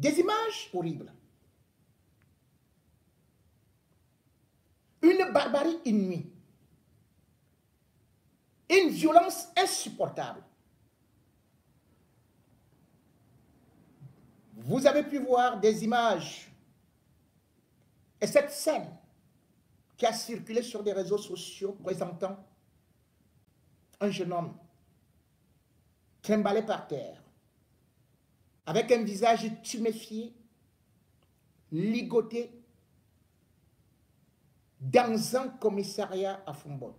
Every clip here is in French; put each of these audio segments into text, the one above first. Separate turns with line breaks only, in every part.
Des images horribles. Une barbarie inouïe. Une violence insupportable. Vous avez pu voir des images et cette scène qui a circulé sur des réseaux sociaux présentant un jeune homme trimballé par terre, avec un visage tuméfié, ligoté, dans un commissariat à Foumbot.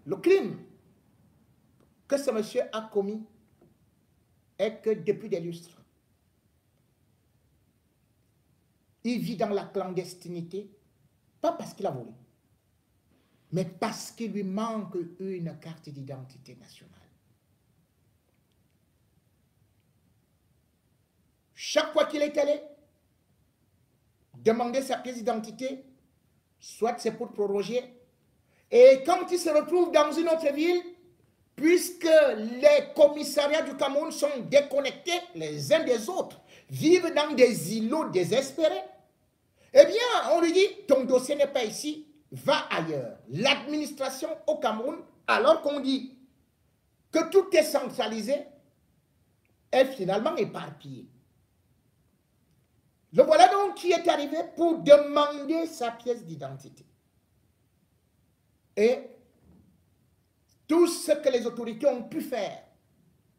Le crime que ce monsieur a commis est que depuis des lustres, il vit dans la clandestinité, pas parce qu'il a volé, mais parce qu'il lui manque une carte d'identité nationale. Chaque fois qu'il est allé demander sa pièce d'identité, soit c'est pour proroger, et quand il se retrouve dans une autre ville, puisque les commissariats du Cameroun sont déconnectés les uns des autres, vivent dans des îlots désespérés, eh bien, on lui dit, ton dossier n'est pas ici, va ailleurs. L'administration au Cameroun, alors qu'on dit que tout est centralisé, est finalement éparpillée. Le voilà donc qui est arrivé pour demander sa pièce d'identité. Et tout ce que les autorités ont pu faire,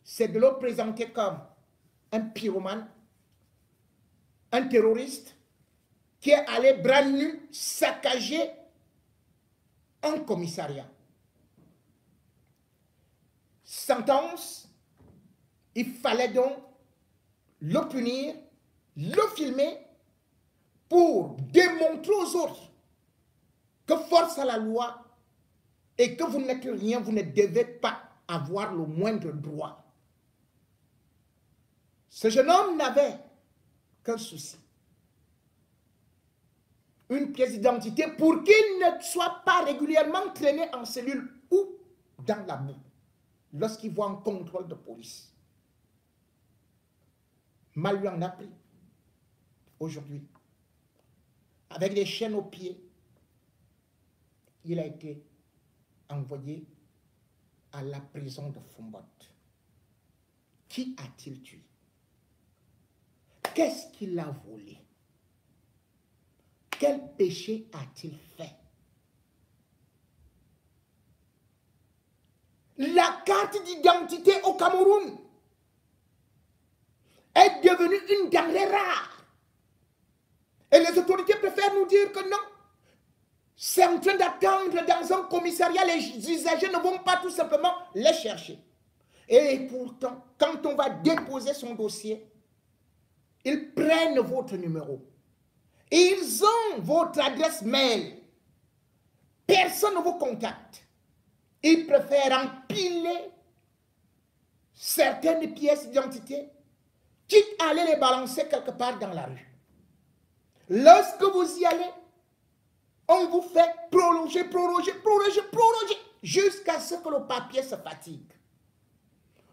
c'est de le présenter comme un pyromane, un terroriste, qui est allé bras nus saccager un commissariat. Sentence, il fallait donc le punir, le filmer pour démontrer aux autres que force à la loi et que vous n'êtes rien, vous ne devez pas avoir le moindre droit. Ce jeune homme n'avait qu'un souci. Une pièce d'identité pour qu'il ne soit pas régulièrement traîné en cellule ou dans la boue lorsqu'il voit un contrôle de police. Mal lui en a pris aujourd'hui. Avec des chaînes aux pieds, il a été envoyé à la prison de Foumbot. Qui a-t-il tué? Qu'est-ce qu'il a volé? Quel péché a-t-il fait? La carte d'identité au Cameroun est devenue une denrée rare. Et les autorités préfèrent nous dire que non. C'est en train d'attendre dans un commissariat, les usagers ne vont pas tout simplement les chercher. Et pourtant, quand on va déposer son dossier, ils prennent votre numéro. Ils ont votre adresse mail. Personne ne vous contacte. Ils préfèrent empiler certaines pièces d'identité, quitte à aller les balancer quelque part dans la rue. Lorsque vous y allez, on vous fait prolonger, jusqu'à ce que le papier se fatigue.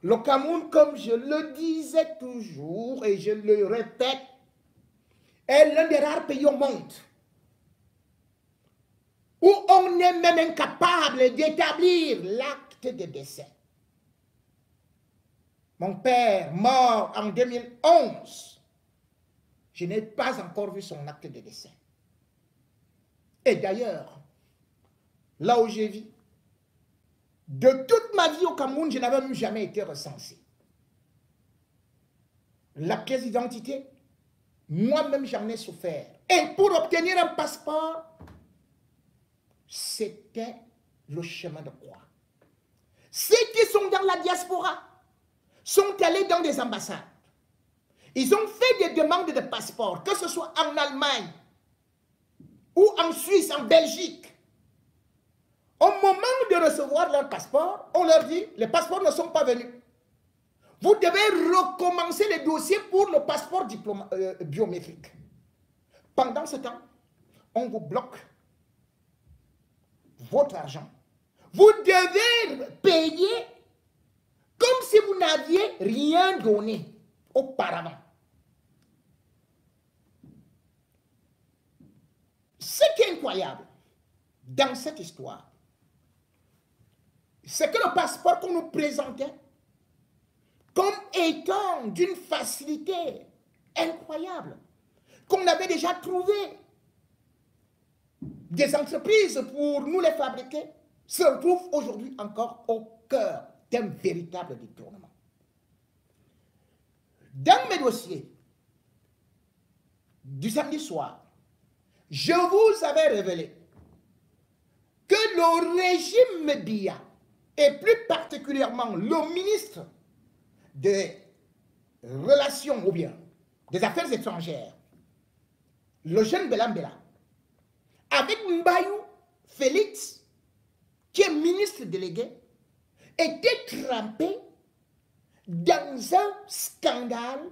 Le Cameroun, comme je le disais toujours et je le répète, est l'un des rares pays au monde où on est même incapable d'établir l'acte de décès. Mon père, mort en 2011, je n'ai pas encore vu son acte de décès. Et d'ailleurs, là où j'ai vis, de toute ma vie au Cameroun, je n'avais même jamais été recensé. La pièce d'identité, moi-même j'en ai souffert. Et pour obtenir un passeport, c'était le chemin de croix. Ceux qui sont dans la diaspora sont allés dans des ambassades. Ils ont fait des demandes de passeport, que ce soit en Allemagne ou en Suisse, en Belgique. Au moment de recevoir leur passeport, on leur dit, les passeports ne sont pas venus. Vous devez recommencer les dossiers pour le passeport biométrique. Pendant ce temps, on vous bloque votre argent. Vous devez payer comme si vous n'aviez rien donné. auparavant. Ce qui est incroyable dans cette histoire, c'est que le passeport qu'on nous présentait comme étant d'une facilité incroyable, qu'on avait déjà trouvé des entreprises pour nous les fabriquer, se retrouvent aujourd'hui encore au cœur d'un véritable détournement. Dans mes dossiers du samedi soir, je vous avais révélé que le régime Biya, et plus particulièrement le ministre des Relations ou bien des Affaires étrangères, le jeune Belambela, avec Mbayou Félix, qui est ministre délégué, était trempé dans un scandale,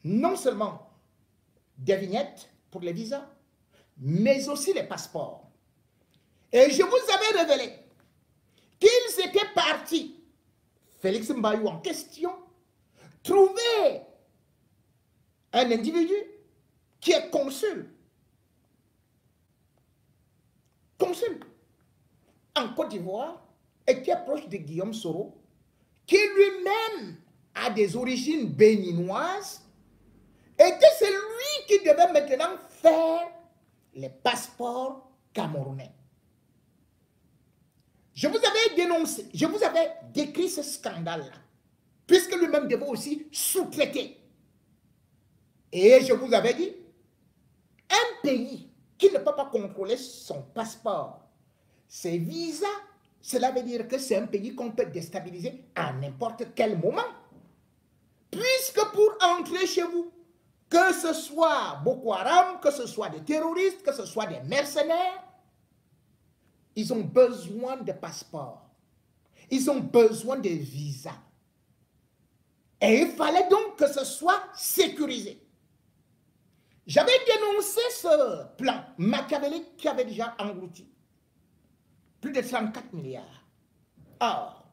non seulement des vignettes pour les visas, mais aussi les passeports. Et je vous avais révélé qu'ils étaient partis, Félix Mbayou en question, trouver un individu qui est consul en Côte d'Ivoire et qui est proche de Guillaume Soro, qui lui-même a des origines béninoises et que c'est lui qui devait maintenant faire les passeports camerounais. Je vous avais dénoncé, je vous avais décrit ce scandale-là, puisque lui-même devait aussi sous-traiter. Et je vous avais dit, un pays qui ne peut pas contrôler son passeport, ses visas, cela veut dire que c'est un pays qu'on peut déstabiliser à n'importe quel moment. Puisque pour entrer chez vous, que ce soit Boko Haram, que ce soit des terroristes, que ce soit des mercenaires, ils ont besoin de passeports. Ils ont besoin de visas. Et il fallait donc que ce soit sécurisé. J'avais dénoncé ce plan machiavélique qui avait déjà englouti plus de 34 milliards. Or,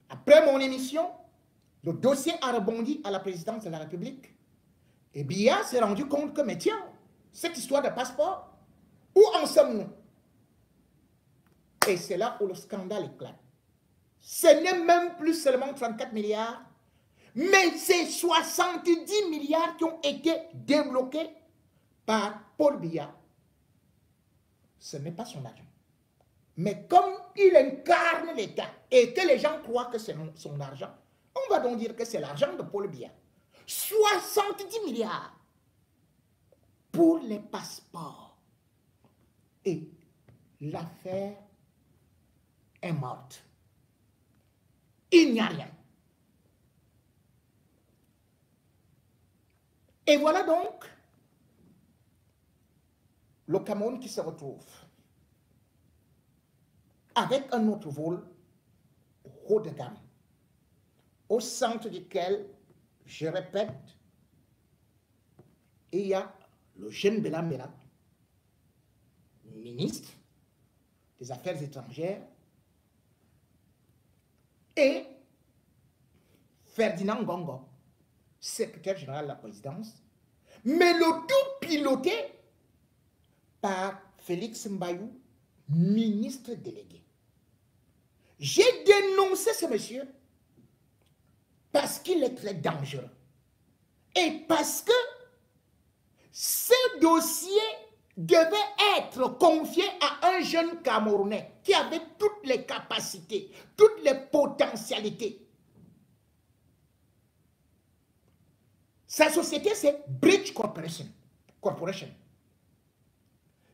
après mon émission, le dossier a rebondi à la présidence de la République. Et Biya s'est rendu compte que, mais tiens, cette histoire de passeport, où en sommes-nous? Et c'est là où le scandale éclate. Ce n'est même plus seulement 34 milliards, mais c'est 70 milliards qui ont été débloqués par Paul Biya. Ce n'est pas son argent. Mais comme il incarne l'État et que les gens croient que c'est son argent, on va donc dire que c'est l'argent de Paul Biya. 70 milliards pour les passeports. Et l'affaire est morte. Il n'y a rien. Et voilà donc le Cameroun qui se retrouve avec un autre vol haut de gamme, au centre duquel, je répète, il y a le jeune Belambela, ministre des Affaires étrangères, et Ferdinand Ngongo, secrétaire général de la présidence, mais le tout piloté par Félix Mbayou, ministre délégué. J'ai dénoncé ce monsieur parce qu'il est très dangereux et parce que ce dossier devait être confié à un jeune Camerounais qui avait toutes les capacités, toutes les potentialités. Sa société, c'est Bridge Corporation.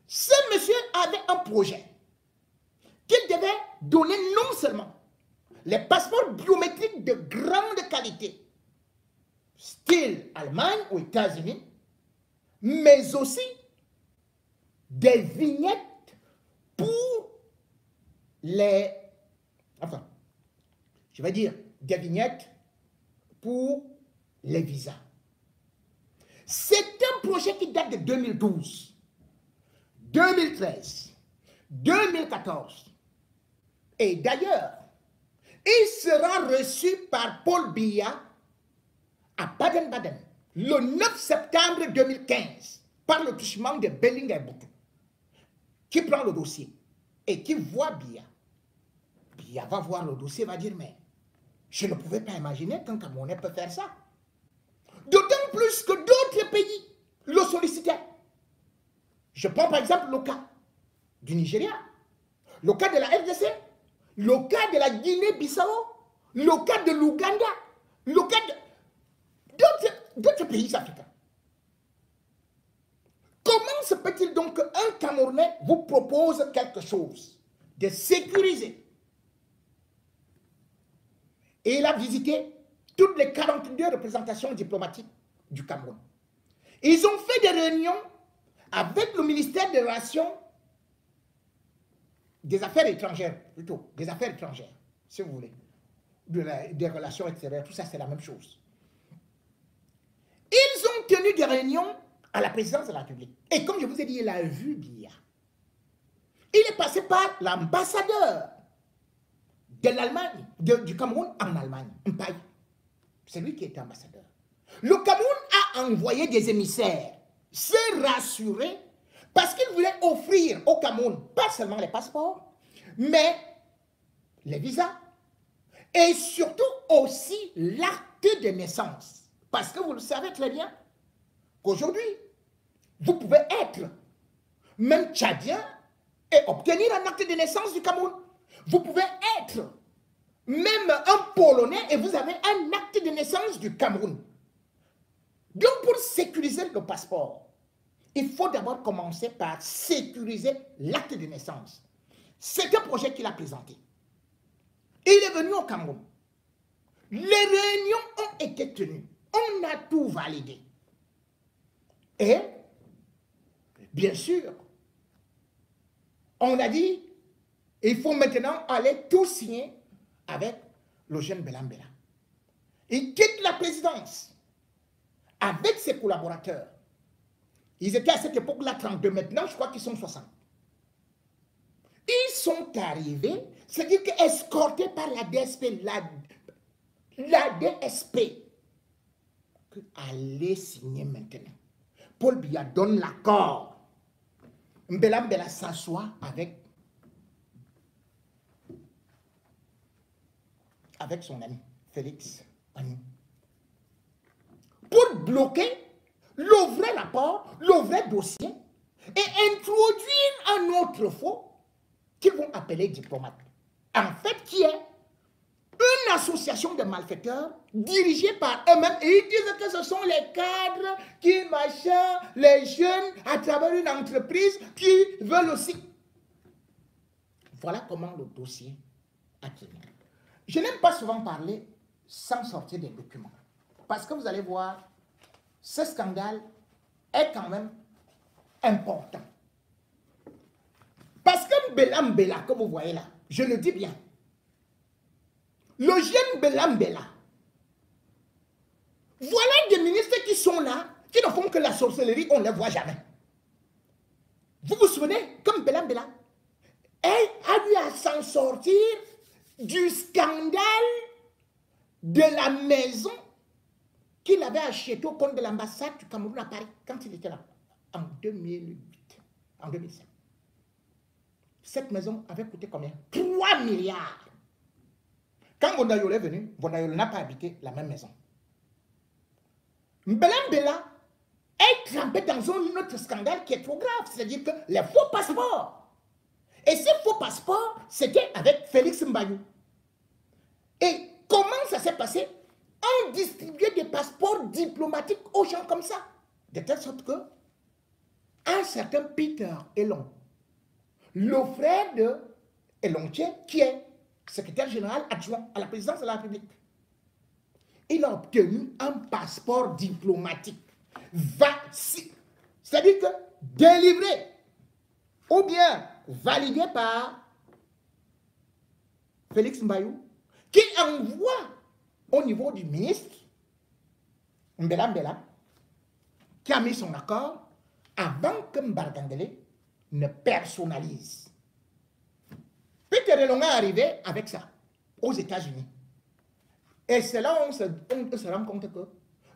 Ce monsieur avait un projet qu'il devait donner non seulement les passeports biométriques de grande qualité, style Allemagne ou États-Unis, mais aussi des vignettes pour les... Enfin, je vais dire des vignettes pour les visas. C'est un projet qui date de 2012, 2013, 2014. Et d'ailleurs, Il sera reçu par Paul Biya à Baden-Baden le 9 septembre 2015 par le touchement de Bellinguer-Boutou, qui prend le dossier et qui voit Biya. Biya va voir le dossier, va dire, mais je ne pouvais pas imaginer qu'un Camerounais peut faire ça. D'autant plus que d'autres pays le sollicitaient. Je prends par exemple le cas du Nigeria, le cas de la RDC, le cas de la Guinée-Bissau, le cas de l'Ouganda, le cas d'autres pays africains. Comment se peut-il donc qu'un Camerounais vous propose quelque chose de sécurisé? Et il a visité toutes les 42 représentations diplomatiques du Cameroun. Ils ont fait des réunions avec le ministère des Relations des Affaires étrangères, plutôt, des Affaires étrangères, si vous voulez, des relations extérieures, tout ça c'est la même chose. Ils ont tenu des réunions à la présidence de la République. Et comme je vous ai dit, il a vu Biya. Il est passé par l'ambassadeur de l'Allemagne, du Cameroun en Allemagne, Mpaye. C'est lui qui était ambassadeur. Le Cameroun a envoyé des émissaires, se rassurer, parce qu'il voulait offrir au Cameroun, pas seulement les passeports, mais les visas, et surtout aussi l'acte de naissance. Parce que vous le savez très bien, qu'aujourd'hui, vous pouvez être même tchadien et obtenir un acte de naissance du Cameroun. Vous pouvez être même un Polonais et vous avez un acte de naissance du Cameroun. Donc pour sécuriser le passeport, il faut d'abord commencer par sécuriser l'acte de naissance. C'est un projet qu'il a présenté. Il est venu au Cameroun. Les réunions ont été tenues. On a tout validé. Et, bien sûr, on a dit, il faut maintenant aller tout signer avec le jeune Belambela. Il quitte la présidence avec ses collaborateurs. Ils étaient à cette époque-là 32, maintenant je crois qu'ils sont 60. Ils sont arrivés, c'est-à-dire escortés par la DSP, la DSP, allez signer maintenant. Paul Biya donne l'accord. Mbela s'assoit avec son ami Félix Anou pour bloquer le vrai rapport, le vrai dossier et introduire un autre faux qu'ils vont appeler diplomate. En fait, qui est une association de malfaiteurs dirigée par eux-mêmes et ils disent que ce sont les cadres qui machin, les jeunes à travers une entreprise qui veulent aussi. Voilà comment le dossier a tenu. Je n'aime pas souvent parler sans sortir des documents. Parce que vous allez voir, ce scandale est quand même important. Parce que Mbela, comme vous voyez là, je le dis bien, le jeune Belambela, voilà des ministres qui sont là, qui ne font que la sorcellerie, on ne les voit jamais. Vous vous souvenez, comme Belambela, elle a eu à s'en sortir du scandale de la maison qu'il avait achetée au compte de l'ambassade du Cameroun à Paris, quand il était là, en 2008, en 2007. Cette maison avait coûté combien? 3 milliards. Quand Bondayole est venu, Bondayole n'a pas habité la même maison. Mbela est trempé dans un autre scandale qui est trop grave, c'est-à-dire que les faux passeports. Et ces faux passeports, c'était avec Félix Mbayou. Et comment ça s'est passé? On distribuait des passeports diplomatiques aux gens comme ça. De telle sorte que un certain Peter Elon, le frère de Elonche, qui est secrétaire général adjoint à la présidence de la République, il a obtenu un passeport diplomatique. C'est-à-dire que délivré ou bien validé par Félix Mbayou, qui envoie au niveau du ministre Mbela, qui a mis son accord avant que Mbardandele ne personnalise. Peter Elon est arrivé avec ça. aux États-Unis. Et c'est là où on se rend compte que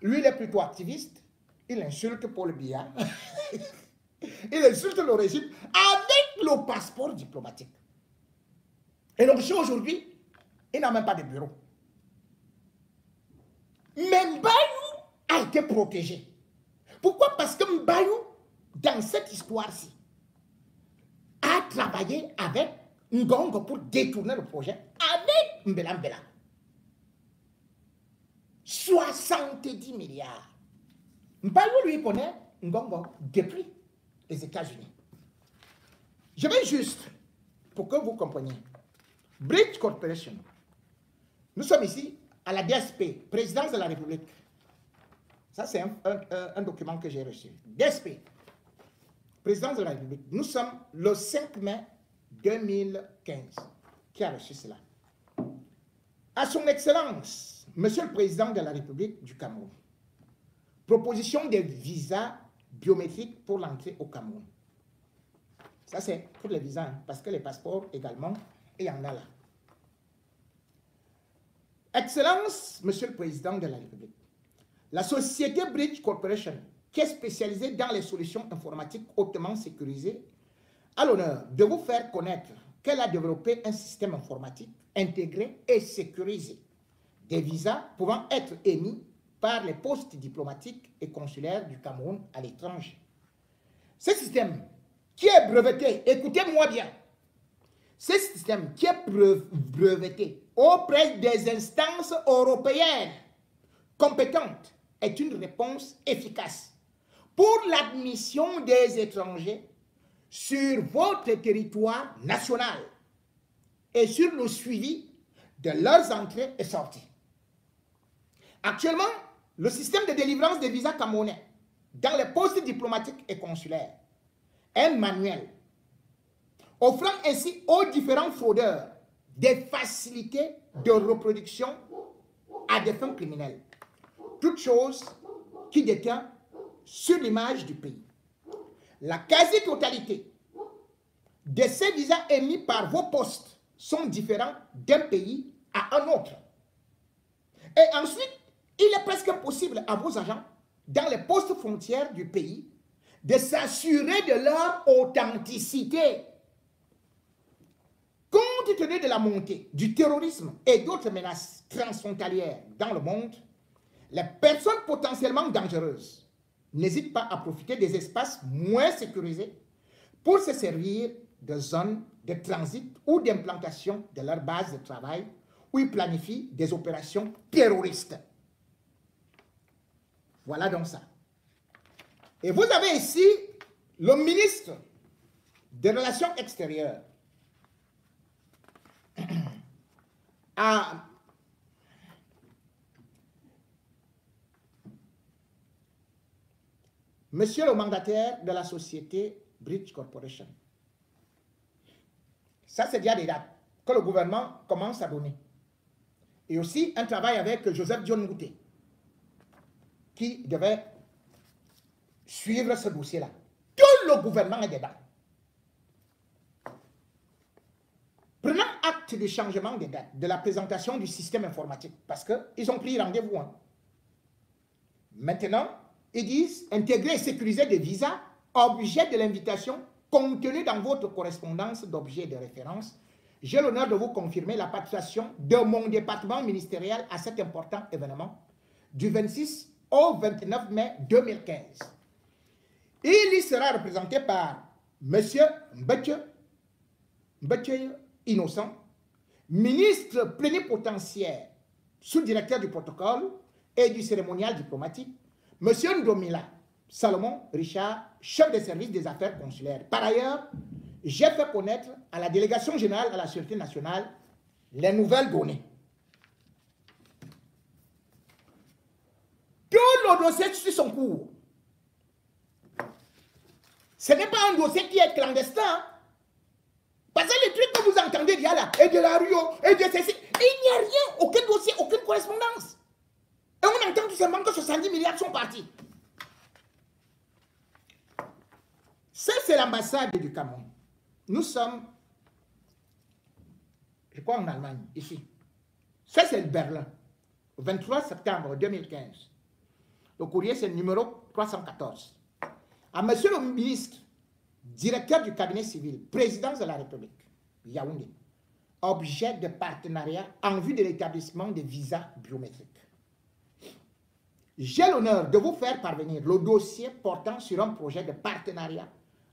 lui, il est plutôt activiste. Il insulte Paul Biya. Il insulte le régime avec le passeport diplomatique. Et donc, aujourd'hui, il n'a même pas de bureau. Mais Mbayou a été protégé. Pourquoi? Parce que Mbayou, dans cette histoire-ci, a travaillé avec Ngongo pour détourner le projet avec Mbela Mbela. 70 milliards. Mbayou, lui, connaît Ngongo depuis les États-Unis. Je vais juste, pour que vous compreniez, Bridge Corporation, nous sommes ici à la DSP, Présidence de la République. Ça, c'est un document que j'ai reçu. DSP, Présidence de la République. Nous sommes le 5 mai 2015. Qui a reçu cela? À son Excellence, Monsieur le Président de la République du Cameroun. Proposition des visas biométriques pour l'entrée au Cameroun. Ça, c'est pour les visas, hein, parce que les passeports également, il y en a là. Excellence, Monsieur le Président de la République. La société Bridge Corporation, qui est spécialisée dans les solutions informatiques hautement sécurisées, a l'honneur de vous faire connaître qu'elle a développé un système informatique intégré et sécurisé des visas pouvant être émis par les postes diplomatiques et consulaires du Cameroun à l'étranger. Ce système qui est breveté, écoutez-moi bien, ce système qui est breveté auprès des instances européennes compétentes est une réponse efficace pour l'admission des étrangers sur votre territoire national et sur le suivi de leurs entrées et sorties. Actuellement, le système de délivrance des visas camerounais dans les postes diplomatiques et consulaires est manuel, offrant ainsi aux différents fraudeurs des facilités de reproduction à des fins criminelles. Toute chose qui détient sur l'image du pays. La quasi-totalité de ces visas émis par vos postes sont différents d'un pays à un autre. Et ensuite, il est presque impossible à vos agents, dans les postes frontières du pays, de s'assurer de leur authenticité. Compte tenu de la montée du terrorisme et d'autres menaces transfrontalières dans le monde, les personnes potentiellement dangereuses n'hésitent pas à profiter des espaces moins sécurisés pour se servir de zones de transit ou d'implantation de leur base de travail où ils planifient des opérations terroristes. Voilà donc ça. Et vous avez ici le ministre des Relations extérieures Monsieur le mandataire de la société Bridge Corporation. Ça, c'est déjà des dates que le gouvernement commence à donner. Et aussi un travail avec Joseph Dion Ngouté, qui devait suivre ce dossier-là. Tout le gouvernement est dedans. Prenant acte du changement des dates, de la présentation du système informatique, parce qu'ils ont pris rendez-vous. Hein. Maintenant, ils disent intégrer et sécuriser des visas, objet de l'invitation, contenu dans votre correspondance d'objets de référence. J'ai l'honneur de vous confirmer la participation de mon département ministériel à cet important événement du 26 au 29 mai 2015. Il y sera représenté par M. Mbetche Innocent, ministre plénipotentiaire, sous-directeur du protocole et du cérémonial diplomatique, M. Ndomila Salomon Richard, chef des services des affaires consulaires. Par ailleurs, j'ai fait connaître à la délégation générale à la Sûreté nationale les nouvelles données. Tout le dossier suit son cours. Ce n'est pas un dossier qui est clandestin. Parce que les trucs que vous entendez, il y a là, et de la Rio, et de ceci, il n'y a rien, aucun dossier, aucune correspondance. Et on entend tout simplement que 70 milliards sont partis. Ça, c'est l'ambassade du Cameroun. Nous sommes, je crois, en Allemagne, ici. Ça, c'est le Berlin. 23 septembre 2015. Le courrier, c'est le numéro 314. À monsieur le ministre, directeur du cabinet civil, présidence de la République, Yaoundé, objet de partenariat en vue de l'établissement des visas biométriques. J'ai l'honneur de vous faire parvenir le dossier portant sur un projet de partenariat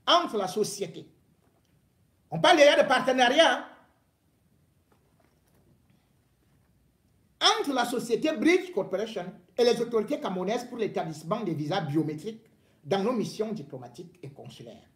entre la société. On parle déjà de partenariat, hein? Entre la société Bridge Corporation et les autorités camerounaises pour l'établissement des visas biométriques dans nos missions diplomatiques et consulaires.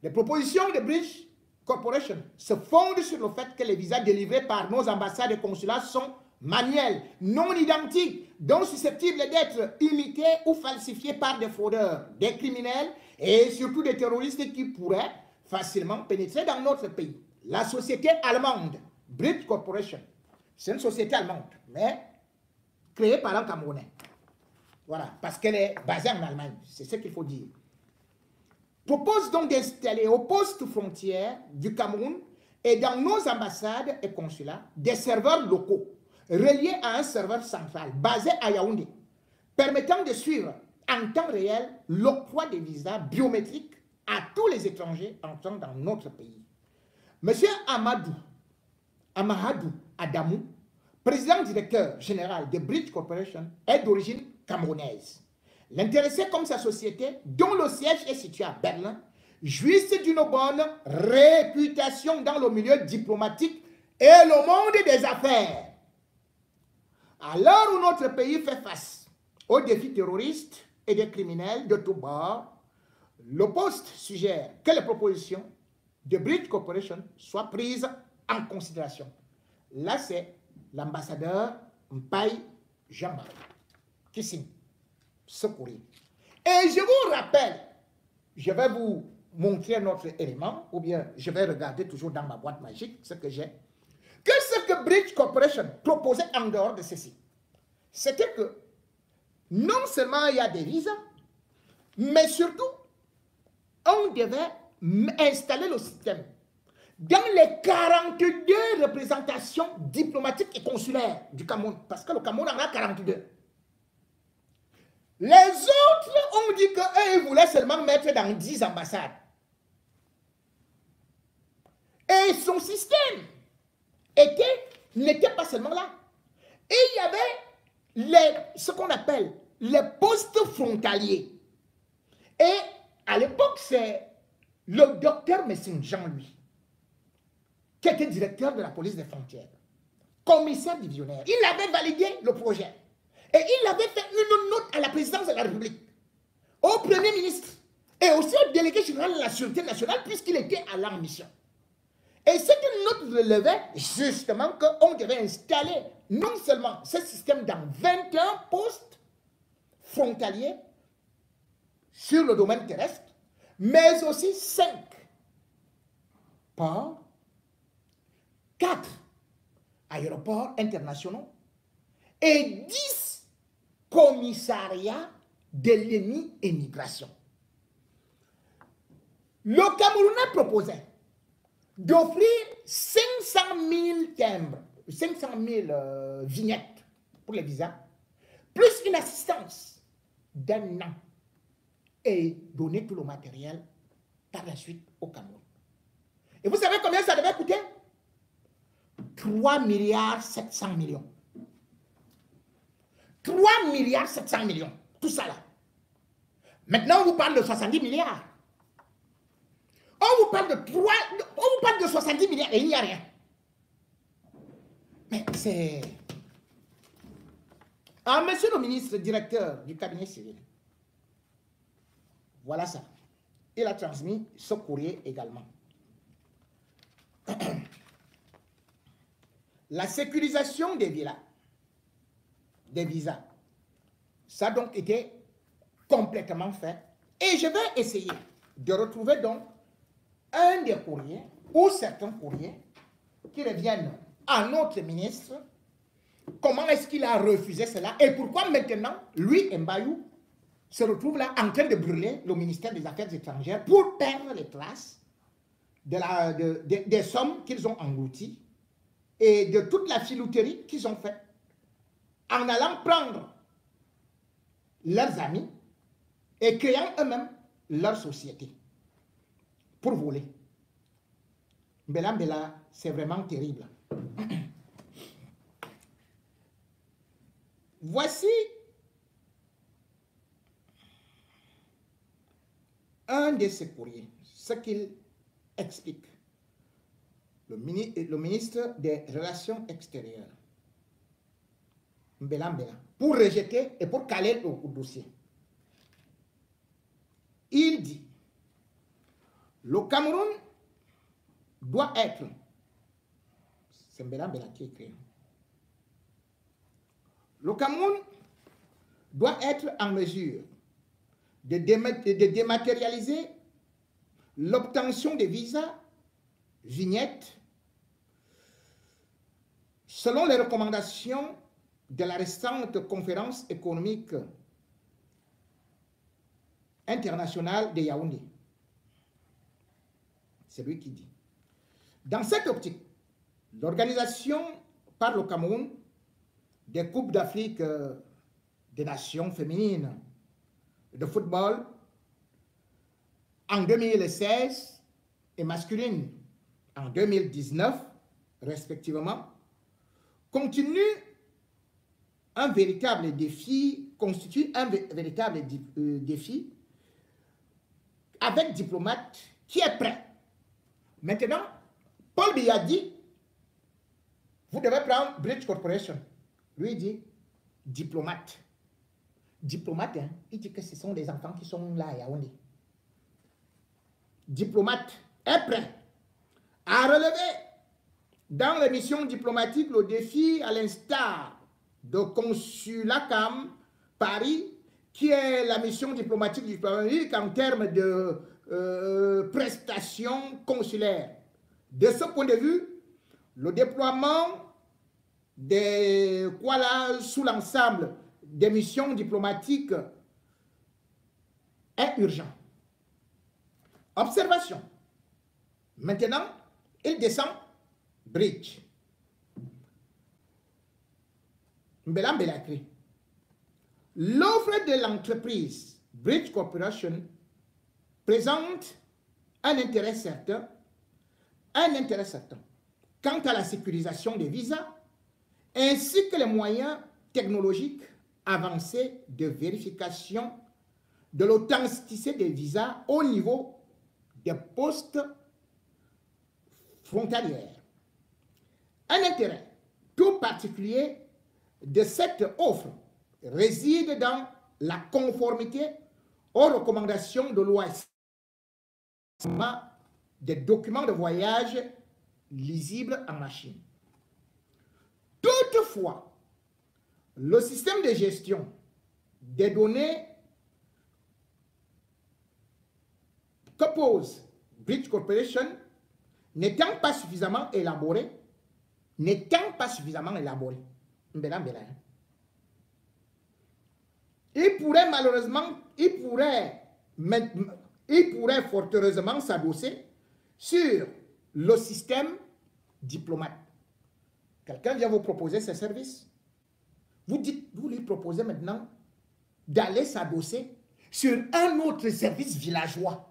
Les propositions de Bridge Corporation se fondent sur le fait que les visas délivrés par nos ambassades et consulats sont manuels, non identiques, donc susceptibles d'être imités ou falsifiés par des fraudeurs, des criminels et surtout des terroristes qui pourraient facilement pénétrer dans notre pays. La société allemande, Bridge Corporation, c'est une société allemande, mais créée par un Camerounais. Voilà, parce qu'elle est basée en Allemagne, c'est ce qu'il faut dire. Propose donc d'installer au poste frontière du Cameroun et dans nos ambassades et consulats des serveurs locaux reliés à un serveur central basé à Yaoundé, permettant de suivre en temps réel l'octroi des visas biométriques à tous les étrangers entrant dans notre pays. Monsieur Amahadou Adamou, président directeur général de Bridge Corporation, est d'origine camerounaise. L'intéressé comme sa société, dont le siège est situé à Berlin, jouissent d'une bonne réputation dans le milieu diplomatique et le monde des affaires. À l'heure où notre pays fait face aux défis terroristes et des criminels de tous bords, le poste suggère que les propositions de Bridge Corporation soient prises en considération. Là, c'est l'ambassadeur Mpaye Jean-Marie qui signe ce courrier. Et je vous rappelle, je vais vous montrer notre élément, ou bien je vais regarder toujours dans ma boîte magique ce que j'ai, que ce que Bridge Corporation proposait en dehors de ceci, c'était que non seulement il y a des visas, mais surtout, on devait installer le système dans les 42 représentations diplomatiques et consulaires du Cameroun, parce que le Cameroun en a 42. Les autres ont dit qu'eux, ils voulaient seulement mettre dans 10 ambassades. Et son système n'était pas seulement là. Et il y avait ce qu'on appelle les postes frontaliers. Et à l'époque, c'est le docteur Messin-Jean, lui, qui était directeur de la police des frontières, commissaire divisionnaire. Il avait validé le projet. Et il avait fait une note à la présidence de la République, au Premier ministre, et aussi au délégué général de la Sûreté nationale, puisqu'il était à la mission. Et cette note relevait justement qu'on devait installer non seulement ce système dans 21 postes frontaliers sur le domaine terrestre, mais aussi 5 ports, 4 aéroports internationaux et 10 commissariats de l'immigration. Le Camerounais proposait d'offrir 500 000 timbres, 500 000 vignettes pour les visas, plus une assistance d'un an et donner tout le matériel par la suite au Cameroun. Et vous savez combien ça devait coûter? 3 milliards 700 millions. 3 milliards 700 millions, tout ça là. Maintenant, on vous parle de 70 milliards. On vous parle de 70 milliards et il n'y a rien. Mais c'est... Ah, monsieur le ministre directeur du cabinet civil, voilà ça. Il a transmis ce courrier également. La sécurisation des visas, ça a donc été complètement fait. Et je vais essayer de retrouver donc un des courriers ou certains courriers qui reviennent à notre ministre. Comment est-ce qu'il a refusé cela et pourquoi maintenant, lui, Mbayou, se retrouve là en train de brûler le ministère des Affaires étrangères pour perdre les traces des sommes qu'ils ont englouties et de toute la filouterie qu'ils ont faite en allant prendre leurs amis et créant eux-mêmes leur société pour voler. Mbela Mbela, c'est vraiment terrible. Voici un de ces courriers, ce qu'il explique. Le ministre des Relations extérieures, Mbela Mbela, pour rejeter et pour caler le dossier. Il dit, le Cameroun doit être, c'est Mbela Mbela qui écrit, le Cameroun doit être en mesure de dématérialiser l'obtention des visas, vignettes, selon les recommandations de la récente conférence économique internationale de Yaoundé. C'est lui qui dit. Dans cette optique, l'organisation par le Cameroun des Coupes d'Afrique des Nations féminines de football en 2016 et masculine en 2019, respectivement, constitue un véritable défi avec diplomate qui est prêt. Maintenant, Paul Biya dit, vous devez prendre Bridge Corporation. Lui dit, diplomate. Diplomate, hein, il dit que ce sont des enfants qui sont là à Yaoundé. Diplomate est prêt à relever dans les missions diplomatiques le défi à l'instar de Consulat Cam Paris, qui est la mission diplomatique en termes de prestations consulaires. De ce point de vue, le déploiement des Kuala sous l'ensemble des missions diplomatiques est urgent. Observation. Maintenant, il descend Bridge. Mbela Mbela écrit. L'offre de l'entreprise Bridge Corporation présente un intérêt certain quant à la sécurisation des visas ainsi que les moyens technologiques avancés de vérification de l'authenticité des visas au niveau des postes frontalières. Un intérêt tout particulier de cette offre réside dans la conformité aux recommandations de l'OAS des documents de voyage lisibles en machine. Toutefois, le système de gestion des données que pose Bridge Corporation n'étant pas suffisamment élaboré, Mbela Mbela, il pourrait fort heureusement s'adosser sur le système diplomate. Quelqu'un vient vous proposer ses services. Vous lui proposez maintenant d'aller s'adosser sur un autre service villageois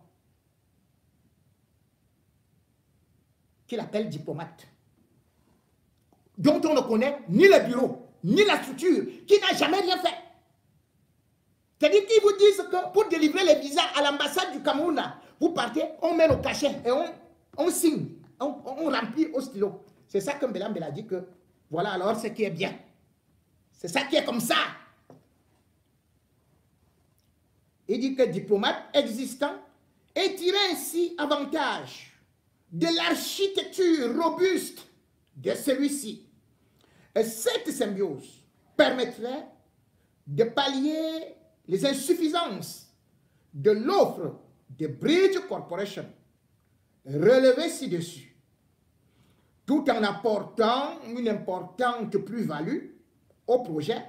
qu'il appelle diplomate, dont on ne connaît ni le bureau, ni la structure, qui n'a jamais rien fait. C'est-à-dire qu'ils vous disent que pour délivrer les visas à l'ambassade du Cameroun, vous partez, on met le cachet et on signe, on remplit au stylo. C'est ça que Mbela Mbela dit que voilà alors ce qui est bien. C'est ça qui est comme ça. Il dit que le diplomate existant est tiré ainsi avantage de l'architecture robuste de celui-ci. Et cette symbiose permettrait de pallier les insuffisances de l'offre de Bridge Corporation relevée ci-dessus, tout en apportant une importante plus-value au projet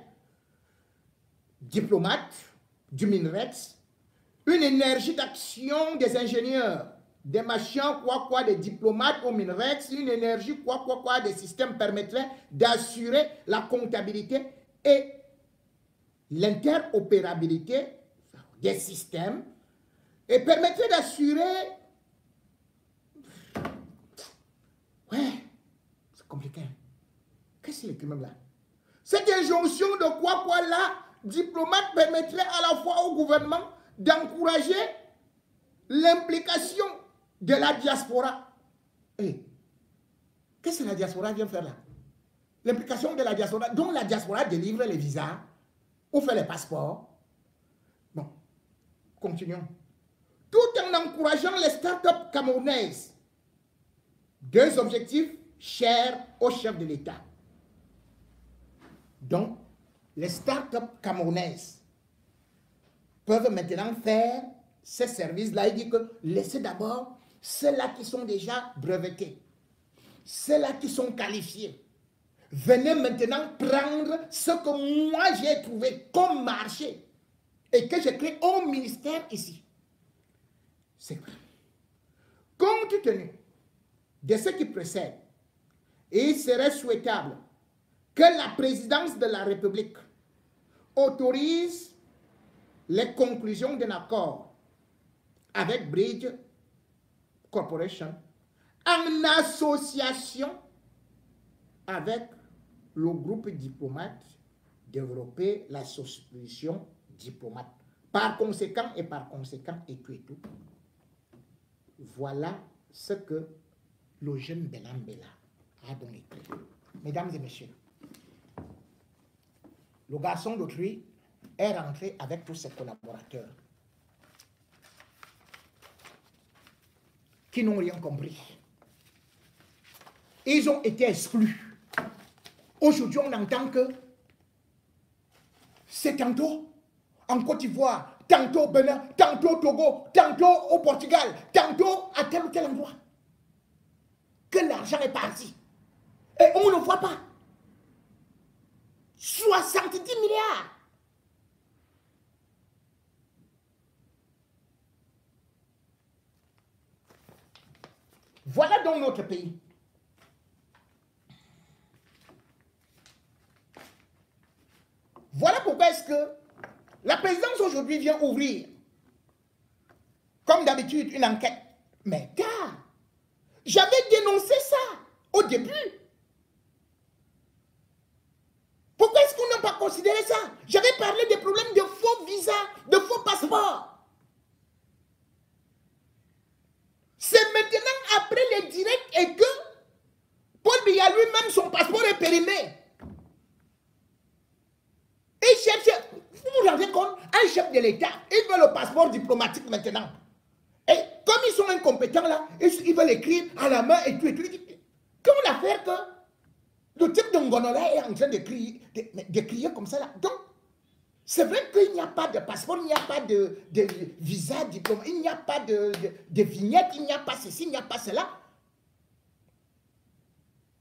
diplomate du MINREX, une énergie d'action des ingénieurs des machins, des diplomates au Minrex, une énergie, des systèmes permettraient d'assurer la comptabilité et l'interopérabilité des systèmes et permettrait d'assurer... Ouais, c'est compliqué. Qu'est-ce que c'est quand même là? Cette injonction de quoi là, diplomate permettrait à la fois au gouvernement d'encourager l'implication de la diaspora. Hey, qu'est-ce que la diaspora vient faire là? L'implication de la diaspora, dont la diaspora délivre les visas ou fait les passeports. Bon, continuons. Tout en encourageant les startups camerounaises. Deux objectifs chers au chef de l'État. Donc, les startups camerounaises peuvent maintenant faire ces services-là. Il dit que laissez d'abord ceux-là qui sont déjà brevetés, ceux-là qui sont qualifiés. Venez maintenant prendre ce que moi j'ai trouvé comme marché et que j'ai créé au ministère ici. C'est vrai. Compte tenu de ce qui précède, il serait souhaitable que la présidence de la République autorise les conclusions d'un accord avec Bridge Corporation en association avec le groupe diplomate développer la solution diplomate. Par conséquent et tout, voilà ce que le jeune Belambela a donc écrit. Mesdames et messieurs, le garçon d'autrui est rentré avec tous ses collaborateurs qui n'ont rien compris. Ils ont été exclus. Aujourd'hui, on entend que c'est tantôt en Côte d'Ivoire, tantôt au Bénin, tantôt au Togo, tantôt au Portugal, tantôt à tel ou tel endroit, que l'argent est parti. Et on ne voit pas. 70 milliards. Voilà donc notre pays. Voilà pourquoi est-ce que la présidence aujourd'hui vient ouvrir, comme d'habitude, une enquête. Mais car, j'avais dénoncé ça au début. Pourquoi est-ce qu'on n'a pas considéré ça? J'avais parlé des problèmes de faux visas, de faux passeports. C'est maintenant après les directs et que Paul Biya lui-même, son passeport est périmé. Il cherche, vous vous rendez compte, un chef de l'État, il veut le passeport diplomatique maintenant. Et comme ils sont incompétents là, ils veulent écrire à la main et tout. Comment on a fait que le type de Ngonola est en train de crier comme ça là? Donc, c'est vrai qu'il n'y a pas de passeport, il n'y a pas de visa diplomatique, il n'y a pas de vignette, il n'y a pas ceci, il n'y a pas cela.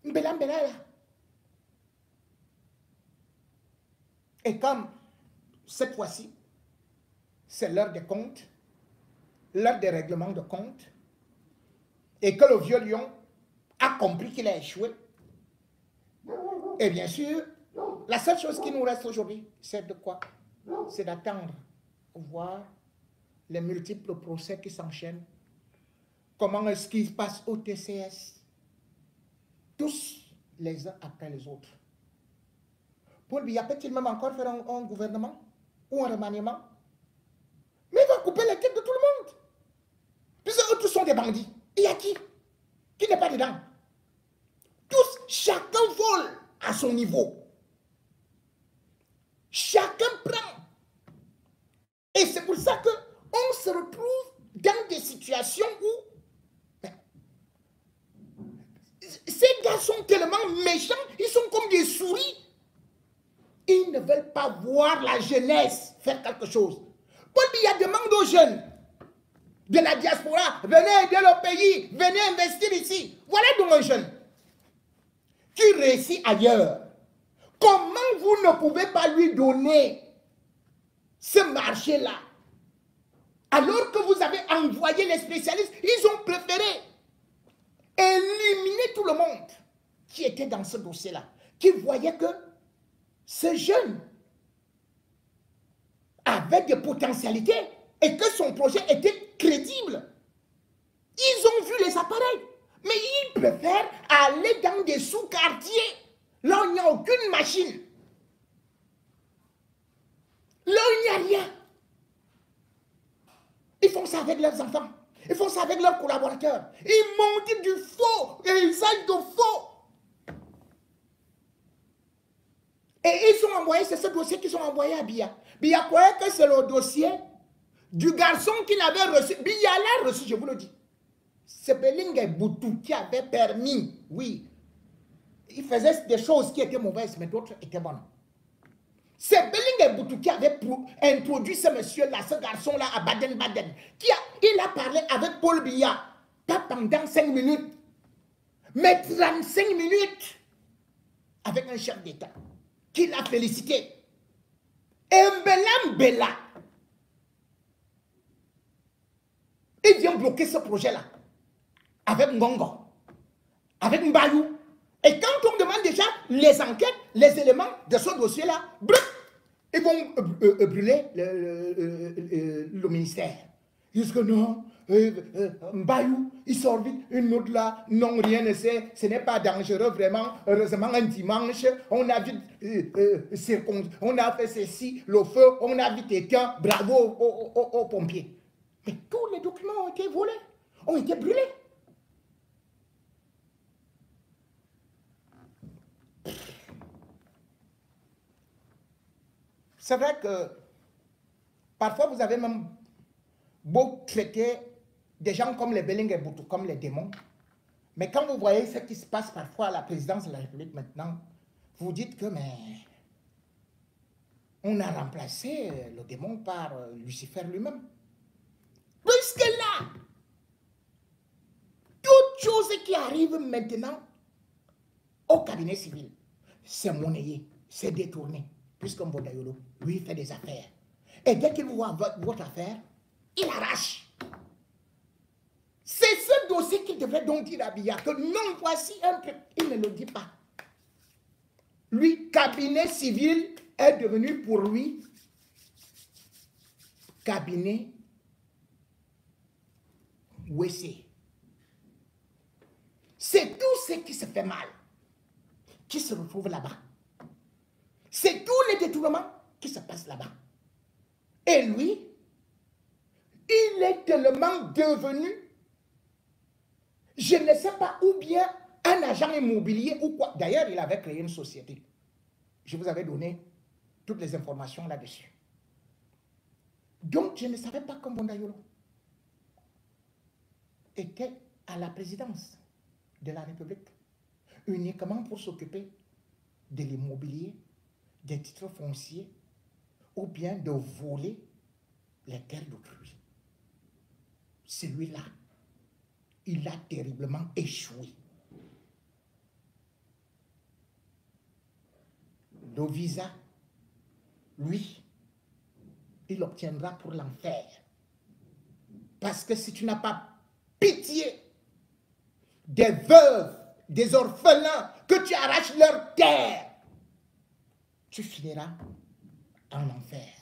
Mbela là. Et comme cette fois-ci, c'est l'heure des comptes, l'heure des règlements de comptes, et que le vieux lion a compris qu'il a échoué, et bien sûr, la seule chose qui nous reste aujourd'hui, c'est de quoi? C'est d'attendre, voir les multiples procès qui s'enchaînent. Comment est-ce qu'ils passent au TCS? Tous les uns après les autres. Paul Biya peut-il même encore faire un gouvernement ou un remaniement? Mais il va couper les têtes de tout le monde. Puisque eux tous sont des bandits. Il y a qui? Qui n'est pas dedans? Tous, chacun vole à son niveau. Chacun prend. Et c'est pour ça qu'on se retrouve dans des situations où ces gars sont tellement méchants, ils sont comme des souris. Ils ne veulent pas voir la jeunesse faire quelque chose. Paul Biya demande aux jeunes de la diaspora, venez aider le pays, venez investir ici. Voilà donc un jeune qui réussit ailleurs. Comment vous ne pouvez pas lui donner ce marché-là? Alors que vous avez envoyé les spécialistes, ils ont préféré éliminer tout le monde qui était dans ce dossier-là, qui voyait que ce jeune avait des potentialités et que son projet était crédible. Ils ont vu les appareils, mais ils préfèrent aller dans des sous-quartiers, là où il n'y a aucune machine, là où il n'y a rien. Ils font ça avec leurs enfants, ils font ça avec leurs collaborateurs. Ils montent du faux, et ils usagent de faux. Et ils ont envoyé, c'est ce dossier qu'ils ont envoyé à Biya. Biya croyait que c'est le dossier du garçon qu'il avait reçu. Biya l'a reçu, je vous le dis. C'est Belingue Boutou qui avait permis, oui. Il faisait des choses qui étaient mauvaises, mais d'autres étaient bonnes. C'est Belingue Boutou qui avait introduit ce monsieur-là, ce garçon-là à Baden-Baden. Il a parlé avec Paul Biya, pas pendant 5 minutes, mais 35 minutes, avec un chef d'État, qui l'a félicité. Et Mbela, il vient bloquer ce projet-là, avec Ngongo, avec Mbayou. Et quand on demande déjà les enquêtes, les éléments de ce dossier-là, ils vont brûler le ministère. Ils disent que non, Mbayou, il sort vite, une autre là, non, rien ne sait, ce n'est pas dangereux vraiment. Heureusement, un dimanche, on a vite on a fait ceci, le feu, on a vite éteint, bravo aux pompiers. Mais tous les documents ont été volés, ont été brûlés. C'est vrai que parfois vous avez même beau traiter des gens comme les Belingue Boutou, comme les démons, mais quand vous voyez ce qui se passe parfois à la présidence de la République maintenant, vous dites que mais on a remplacé le démon par Lucifer lui-même. Puisque là, toute chose qui arrive maintenant au cabinet civil, c'est monnayé, c'est détourné. Puisque Mbodayolo, lui, il fait des affaires. Et dès qu'il voit votre affaire, il arrache. C'est ce dossier qu'il devrait donc dire à Biya, que non, voici un truc. Il ne le dit pas. Lui, cabinet civil est devenu pour lui cabinet WC. C'est tout ce qui se fait mal qui se retrouve là-bas. C'est tous les détournements qui se passent là-bas. Et lui, il est tellement devenu, je ne sais pas, ou bien un agent immobilier ou quoi. D'ailleurs, il avait créé une société. Je vous avais donné toutes les informations là-dessus. Donc, je ne savais pas que Mbodayolo était à la présidence de la République uniquement pour s'occuper de l'immobilier, des titres fonciers, ou bien de voler les terres d'autrui. Celui-là, il a terriblement échoué. Le visa, lui, il obtiendra pour l'enfer. Parce que si tu n'as pas pitié des veuves, des orphelins, que tu arraches leur terre, tu finiras en enfer.